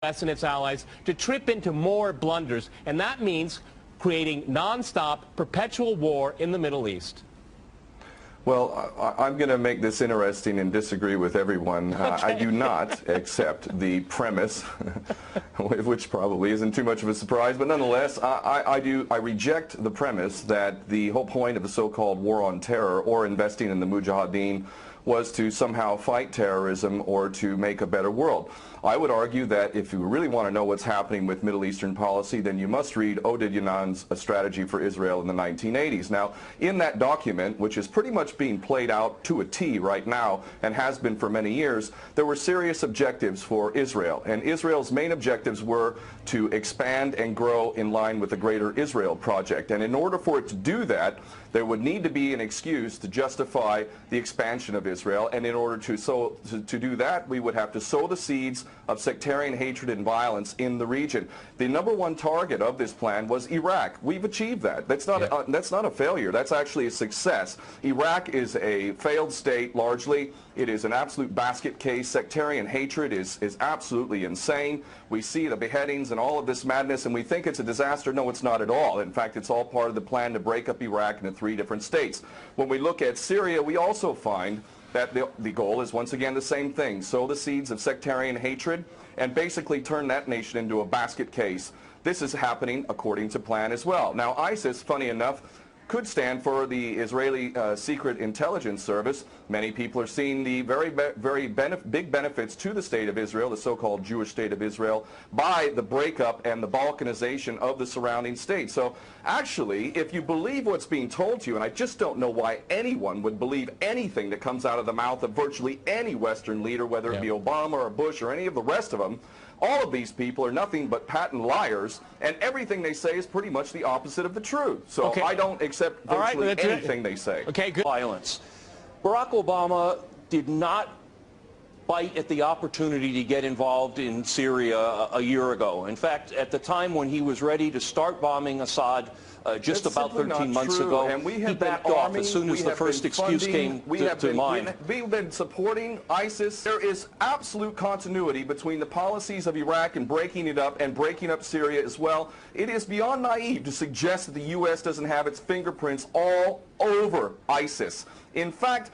U.S. and its allies to trip into more blunders, and that means creating non-stop, perpetual war in the Middle East. Well, I'm going to make this interesting and disagree with everyone. Okay. I do not accept the premise, which probably isn't too much of a surprise, but nonetheless, I reject the premise that the whole point of the so-called war on terror or investing in the Mujahideen was to somehow fight terrorism or to make a better world. I would argue that if you really want to know what's happening with Middle Eastern policy, then you must read Oded Yanan's A Strategy for Israel in the 1980s. Now, in that document, which is pretty much being played out to a T right now and has been for many years, there were serious objectives for Israel. And Israel's main objectives were to expand and grow in line with the Greater Israel Project. And in order for it to do that, there would need to be an excuse to justify the expansion of Israel. And in order to do that, we would have to sow the seeds of sectarian hatred and violence in the region. The #1 target of this plan was Iraq. We've achieved that. That's not a failure. That's actually a success. Iraq is a failed state largely. It is an absolute basket case. Sectarian hatred is absolutely insane. We see the beheadings and all of this madness, and we think it's a disaster. No, it's not at all. In fact, it's all part of the plan to break up Iraq into 3 different states. When we look at Syria, we also find that the goal is once again the same thing: sow the seeds of sectarian hatred and basically turn that nation into a basket case. This is happening according to plan as well. Now, ISIS, funny enough, could stand for the Israeli Secret Intelligence Service. Many people are seeing the very big benefits to the state of Israel, the so-called Jewish state of Israel, by the breakup and the balkanization of the surrounding states. So actually, if you believe what's being told to you, and I just don't know why anyone would believe anything that comes out of the mouth of virtually any Western leader, whether it be Obama or Bush or any of the rest of them, all of these people are nothing but patent liars, and everything they say is pretty much the opposite of the truth. So I don't accept virtually anything they say. Okay, good. Violence. Barack Obama did not bite at the opportunity to get involved in Syria a year ago. In fact, at the time when he was ready to start bombing Assad, just about 13 months ago, and he backed off as soon as the first excuse came to mind. We've been supporting ISIS. There is absolute continuity between the policies of Iraq and breaking it up and breaking up Syria as well. It is beyond naive to suggest that the U.S. doesn't have its fingerprints all over ISIS. In fact,